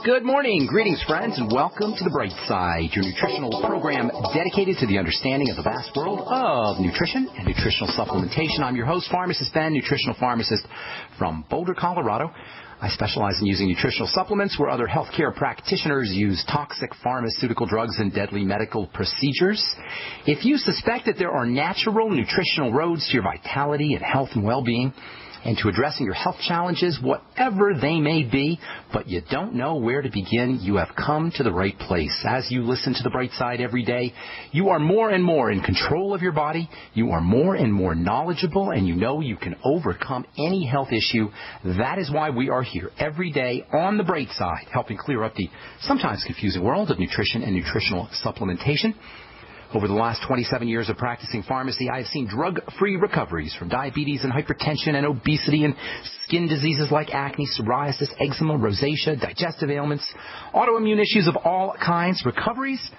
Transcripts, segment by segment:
Good morning. Greetings, friends, and welcome to the Brightside, your nutritional program dedicated to the understanding of the vast world of nutrition and nutritional supplementation. I'm your host, Pharmacist Ben, nutritional pharmacist from Boulder, Colorado. I specialize in using nutritional supplements where other healthcare practitioners use toxic pharmaceutical drugs and deadly medical procedures. If you suspect that there are natural nutritional roads to your vitality and health and well-being, and to addressing your health challenges, whatever they may be, but you don't know where to begin, you have come to the right place. As you listen to the Bright Side every day, you are more and more in control of your body, you are more and more knowledgeable, and you know you can overcome any health issue. That is why we are here every day on the Bright Side, helping clear up the sometimes confusing world of nutrition and nutritional supplementation. Over the last 27 years of practicing pharmacy, I have seen drug-free recoveries from diabetes and hypertension and obesity and skin diseases like acne, psoriasis, eczema, rosacea, digestive ailments, autoimmune issues of all kinds, recoveries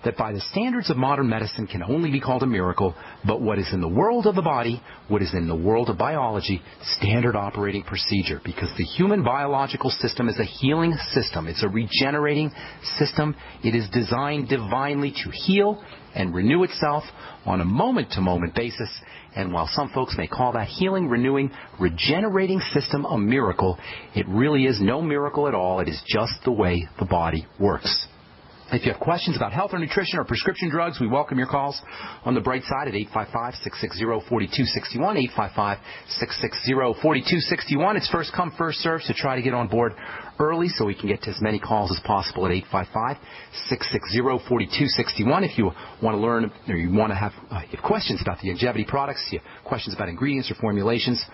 that by the standards of modern medicine can only be called a miracle, but what is in the world of the body, what is in the world of biology, standard operating procedure, because the human biological system is a healing system. It's a regenerating system. It is designed divinely to heal and renew itself on a moment-to-moment basis. And while some folks may call that healing, renewing, regenerating system a miracle, it really is no miracle at all. It is just the way the body works. If you have questions about health or nutrition or prescription drugs, we welcome your calls on the Bright Side at 855-660-4261, 855-660-4261. It's first come, first served, so try to get on board early so we can get to as many calls as possible at 855-660-4261. If you want to learn or you want to have questions about the longevity products, you have questions about ingredients or formulations,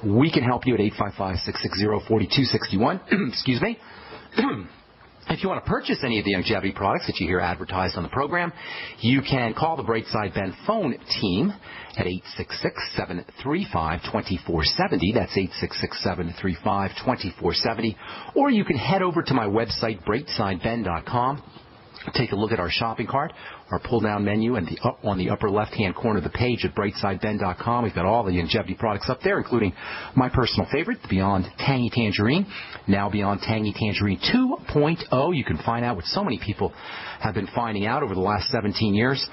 we can help you at 855-660-4261. Excuse me. If you want to purchase any of the longevity products that you hear advertised on the program, you can call the Brightside Ben phone team at 866-735-2470. That's 866-735-2470. Or you can head over to my website, brightsideben.com. Take a look at our shopping cart, our pull-down menu, and on the upper left-hand corner of the page at brightsideben.com. We've got all the longevity products up there, including my personal favorite, the Beyond Tangy Tangerine, now Beyond Tangy Tangerine 2.0. You can find out what so many people have been finding out over the last 17 years,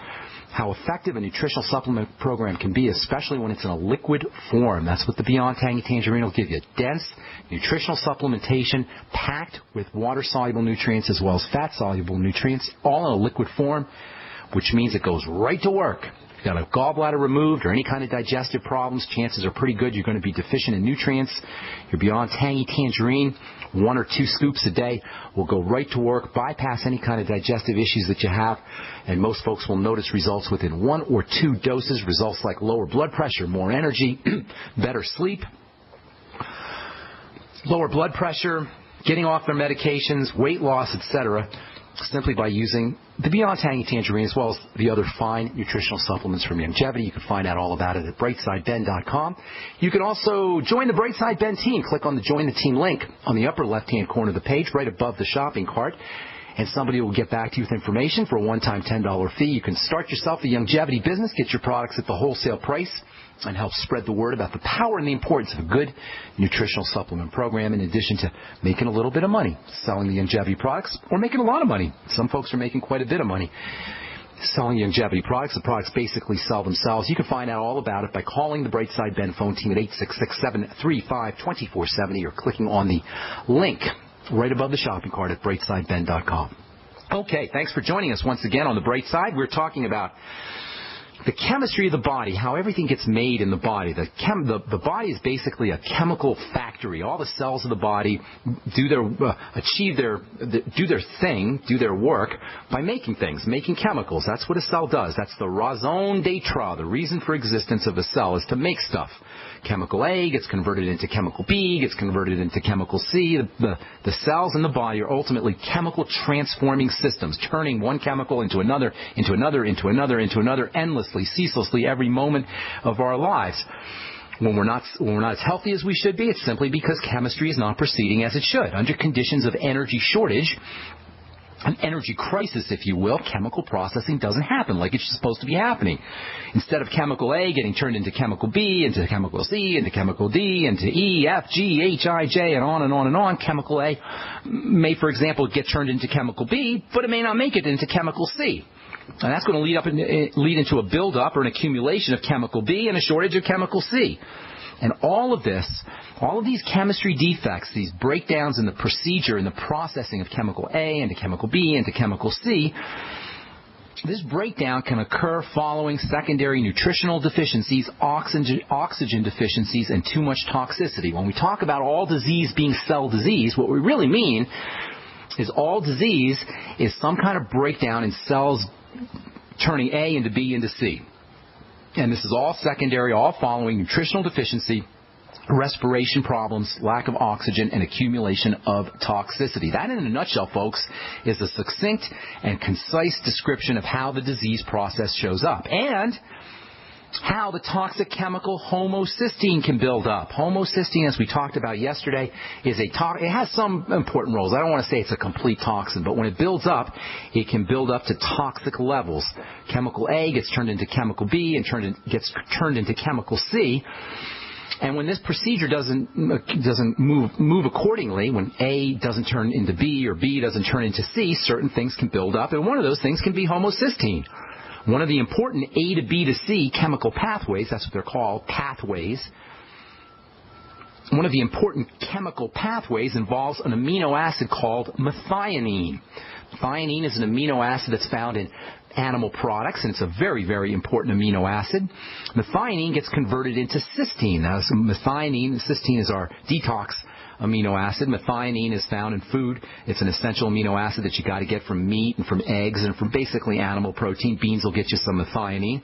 how effective a nutritional supplement program can be, especially when it's in a liquid form. That's what the Beyond Tangy Tangerine will give you. Dense nutritional supplementation packed with water-soluble nutrients as well as fat-soluble nutrients, all in a liquid form, which means it goes right to work. If you've got a gallbladder removed or any kind of digestive problems, chances are pretty good you're going to be deficient in nutrients. Your Beyond Tangy Tangerine, 1 or 2 scoops a day, will go right to work, bypass any kind of digestive issues that you have, and most folks will notice results within 1 or 2 doses, results like lower blood pressure, more energy, better sleep, lower blood pressure, getting off their medications, weight loss, etc., simply by using the Beyond Tangy Tangerine as well as the other fine nutritional supplements from longevity. You can find out all about it at brightsideben.com. You can also join the Brightside Ben team. Click on the Join the Team link on the upper left-hand corner of the page, right above the shopping cart, and somebody will get back to you with information for a one-time $10 fee. You can start yourself a longevity business, get your products at the wholesale price, and help spread the word about the power and the importance of a good nutritional supplement program, in addition to making a little bit of money selling the longevity products, or making a lot of money. Some folks are making quite a bit of money selling longevity products. The products basically sell themselves. You can find out all about it by calling the Brightside Ben phone team at 866-735-2470 or clicking on the link right above the shopping cart at brightsideben.com. Okay, thanks for joining us once again on the Bright Side. We're talking about the chemistry of the body, how everything gets made in the body. The body is basically a chemical factory. All the cells of the body do their work by making things, making chemicals. That's what a cell does. That's the raison d'etre. The reason for existence of a cell is to make stuff. Chemical A gets converted into chemical B, gets converted into chemical C. The cells in the body are ultimately chemical transforming systems, turning one chemical into another, into another, into another, into another, endlessly, ceaselessly, every moment of our lives. When we're not as healthy as we should be, it's simply because chemistry is not proceeding as it should. Under conditions of energy shortage, an energy crisis, if you will, chemical processing doesn't happen like it's supposed to be happening. Instead of chemical A getting turned into chemical B, into chemical C, into chemical D, into E, F, G, H, I, J, and on and on and on, chemical A may, for example, get turned into chemical B, but it may not make it into chemical C. And that's going to lead into a buildup or an accumulation of chemical B and a shortage of chemical C. And all of these chemistry defects, these breakdowns in the procedure and the processing of chemical A into chemical B into chemical C, this breakdown can occur following secondary nutritional deficiencies, oxygen deficiencies, and too much toxicity. When we talk about all disease being cell disease, what we really mean is all disease is some kind of breakdown in cells turning A into B into C. And this is all secondary, all following nutritional deficiency, respiration problems, lack of oxygen, and accumulation of toxicity. That, in a nutshell, folks, is a succinct and concise description of how the disease process shows up and how the toxic chemical homocysteine can build up. Homocysteine, as we talked about yesterday, it has some important roles. I don't want to say it's a complete toxin, but when it builds up, it can build up to toxic levels. Chemical A gets turned into chemical B and gets turned into chemical C. And when this procedure doesn't move accordingly, when A doesn't turn into B or B doesn't turn into C, certain things can build up, and one of those things can be homocysteine. One of the important A to B to C chemical pathways, that's what they're called, pathways. One of the important chemical pathways involves an amino acid called methionine. Methionine is an amino acid that's found in animal products, and it's a very, very important amino acid. Methionine gets converted into cysteine. Now, cysteine is our detox amino acid. Methionine is found in food. It's an essential amino acid that you got to get from meat and from eggs and from basically animal protein. Beans will get you some methionine.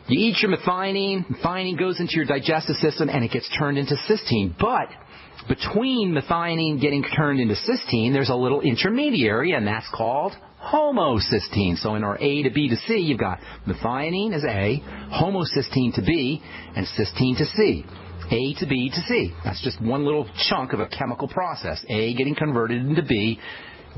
You eat your methionine goes into your digestive system, and it gets turned into cysteine. But between methionine getting turned into cysteine, there's a little intermediary, and that's called homocysteine. So in our A to B to C, you've got methionine as A, homocysteine to B, and cysteine to C. A to B to C. That's just one little chunk of a chemical process. A getting converted into B,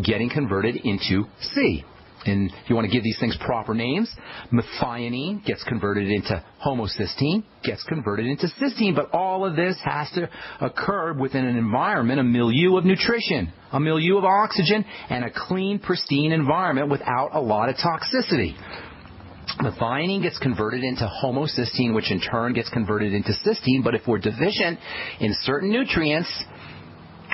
getting converted into C. And if you want to give these things proper names, methionine gets converted into homocysteine, gets converted into cysteine. But all of this has to occur within an environment, a milieu of nutrition, a milieu of oxygen, and a clean, pristine environment without a lot of toxicity. Methionine gets converted into homocysteine, which in turn gets converted into cysteine. But if we're deficient in certain nutrients,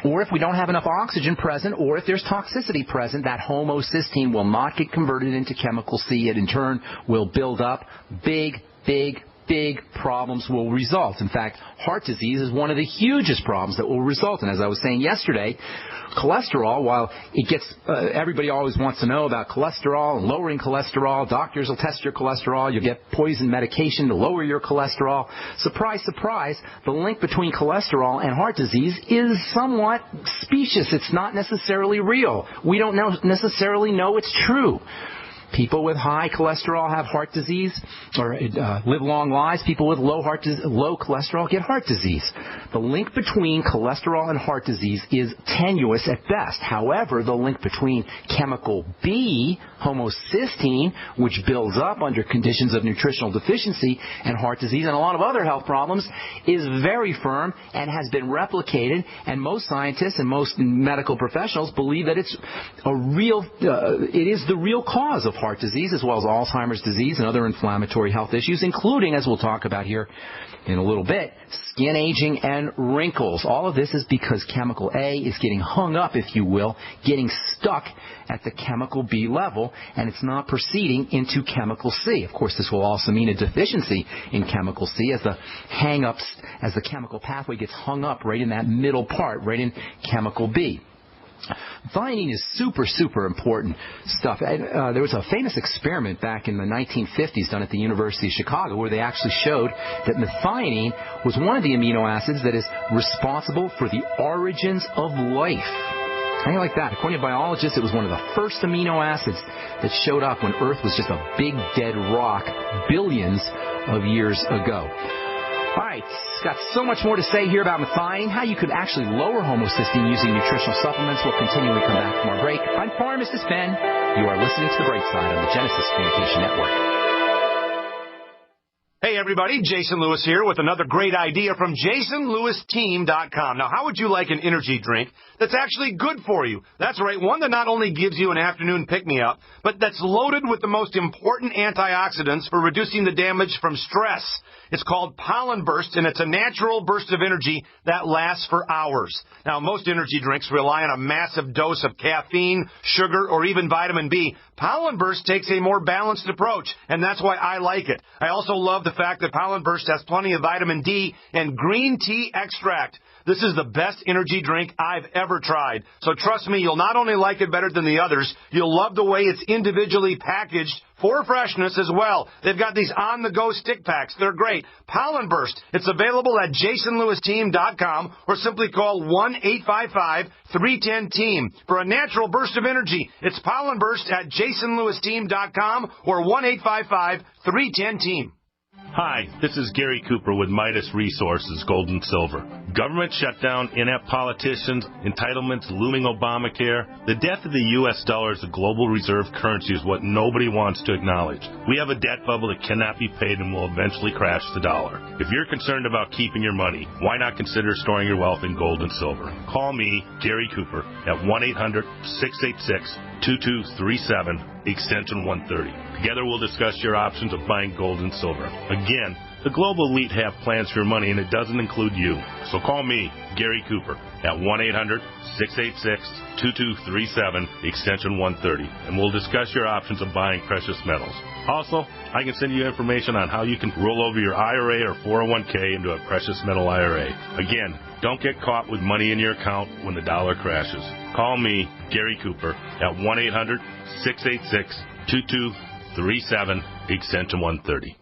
or if we don't have enough oxygen present, or if there's toxicity present, that homocysteine will not get converted into chemical C. It in turn will build up. Big problems will result. In fact, heart disease is one of the hugest problems that will result. And as I was saying yesterday, cholesterol, while it gets, everybody always wants to know about cholesterol and lowering cholesterol. Doctors will test your cholesterol. You'll get poison medication to lower your cholesterol. Surprise, surprise, the link between cholesterol and heart disease is somewhat specious. It's not necessarily real. We don't necessarily know it's true. People with high cholesterol have heart disease or live long lives. People with low cholesterol get heart disease. The link between cholesterol and heart disease is tenuous at best. However, the link between chemical B, homocysteine, which builds up under conditions of nutritional deficiency, and heart disease and a lot of other health problems is very firm and has been replicated. And most scientists and most medical professionals believe that it is the real cause of heart disease, as well as Alzheimer's disease and other inflammatory health issues, including, as we'll talk about here in a little bit, skin aging and wrinkles. All of this is because chemical A is getting hung up, if you will, getting stuck at the chemical B level, and it's not proceeding into chemical C. Of course, this will also mean a deficiency in chemical C as the chemical pathway gets hung up right in that middle part, right in chemical B. Methionine is super important stuff. There was a famous experiment back in the 1950s done at the University of Chicago where they actually showed that methionine was one of the amino acids that is responsible for the origins of life. How do you like that? According to biologists, it was one of the first amino acids that showed up when Earth was just a big dead rock billions of years ago. All right, got so much more to say here about methionine, how you could actually lower homocysteine using nutritional supplements. We'll continue when we come back from our break. I'm Pharmacist Ben. You are listening to The Brightside on the Genesis Communication Network. Hey, everybody, Jason Lewis here with another great idea from JasonLewisTeam.com. Now, how would you like an energy drink that's actually good for you? That's right, one that not only gives you an afternoon pick-me-up, but that's loaded with the most important antioxidants for reducing the damage from stress. It's called Pollen Burst, and it's a natural burst of energy that lasts for hours. Now, most energy drinks rely on a massive dose of caffeine, sugar, or even vitamin B. Pollen Burst takes a more balanced approach, and that's why I like it. I also love the fact that Pollen Burst has plenty of vitamin D and green tea extract. This is the best energy drink I've ever tried. So trust me, you'll not only like it better than the others, you'll love the way it's individually packaged for freshness as well. They've got these on-the-go stick packs. They're great. Pollen Burst. It's available at JasonLewisTeam.com or simply call 1-855-310-TEAM for a natural burst of energy. It's Pollen Burst at JasonLewisTeam.com or 1-855-310-TEAM. Hi, this is Gary Cooper with Midas Resources, Gold and Silver. Government shutdown, inept politicians, entitlements, looming Obamacare. The death of the U.S. dollar as a global reserve currency is what nobody wants to acknowledge. We have a debt bubble that cannot be paid and will eventually crash the dollar. If you're concerned about keeping your money, why not consider storing your wealth in gold and silver? Call me, Gary Cooper, at 1-800-686-2237, extension 130. Together we'll discuss your options of buying gold and silver. Again, the global elite have plans for your money, and it doesn't include you. So call me, Gary Cooper, at 1-800-686-2237, extension 130, and we'll discuss your options of buying precious metals. Also, I can send you information on how you can roll over your IRA or 401k into a precious metal IRA. Again, don't get caught with money in your account when the dollar crashes. Call me, Gary Cooper, at 1-800-686-2237, extension 130.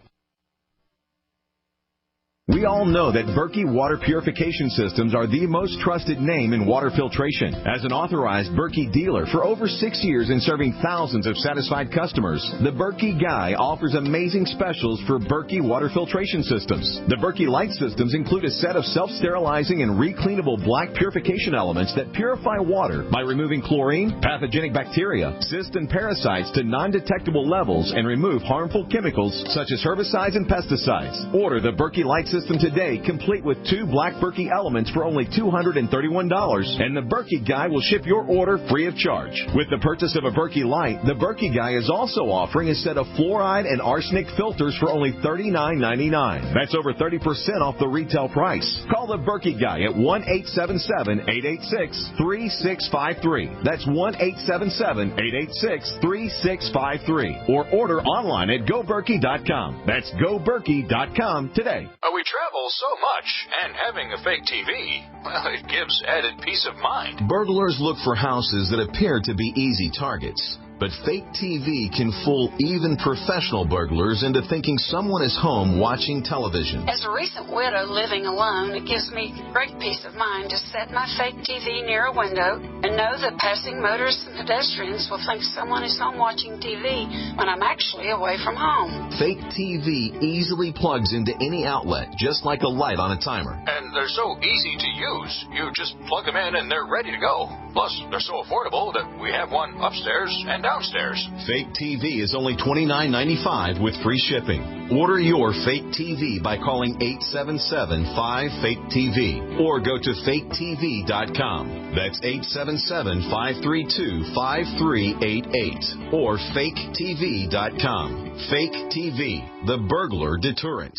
We all know that Berkey Water Purification Systems are the most trusted name in water filtration. As an authorized Berkey dealer for over 6 years and serving thousands of satisfied customers, the Berkey Guy offers amazing specials for Berkey Water Filtration Systems. The Berkey Light Systems include a set of self-sterilizing and recleanable black purification elements that purify water by removing chlorine, pathogenic bacteria, cysts, and parasites to non-detectable levels and remove harmful chemicals such as herbicides and pesticides. Order the Berkey Light System today, complete with 2 black Berkey elements for only $231, and the Berkey Guy will ship your order free of charge. With the purchase of a Berkey Light, the Berkey Guy is also offering a set of fluoride and arsenic filters for only $39.99. That's over 30% off the retail price. Call the Berkey Guy at 1-877-886-3653. That's 1-877-886-3653. Or order online at GoBerkey.com. That's GoBerkey.com today. We travel so much, and having a fake TV, well, it gives added peace of mind. Burglars look for houses that appear to be easy targets. But fake TV can fool even professional burglars into thinking someone is home watching television. As a recent widow living alone, it gives me great peace of mind to set my fake TV near a window and know that passing motorists and pedestrians will think someone is home watching TV when I'm actually away from home. Fake TV easily plugs into any outlet, just like a light on a timer. And they're so easy to use. You just plug them in and they're ready to go. Plus, they're so affordable that we have one upstairs and downstairs. Fake TV is only $29.95 with free shipping. Order your fake TV by calling 877-5-FAKE-TV or go to faketv.com. That's 877-532-5388 or faketv.com. Fake TV, the burglar deterrent.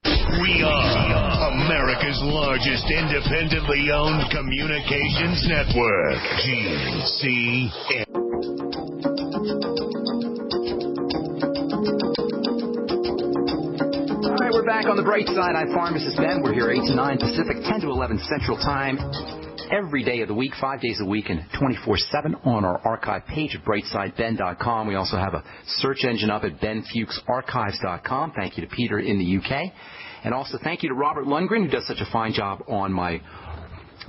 We are America's largest independently owned communications network, GCN. All right, we're back on the bright side. I'm Pharmacist Ben. We're here 8 to 9 Pacific, 10 to 11 Central Time. Every day of the week, 5 days a week, and 24/7 on our archive page at brightsideben.com. We also have a search engine up at benfuchsarchives.com. Thank you to Peter in the UK. And also thank you to Robert Lundgren, who does such a fine job on my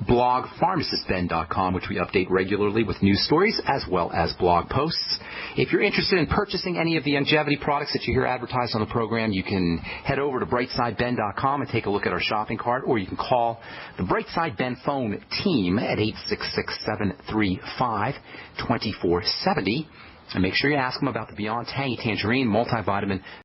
blog pharmacistben.com, which we update regularly with news stories as well as blog posts. If you're interested in purchasing any of the longevity products that you hear advertised on the program, you can head over to brightsideben.com and take a look at our shopping cart, or you can call the Brightside Ben phone team at 866-735-2470. And make sure you ask them about the Beyond Tangy Tangerine multivitamin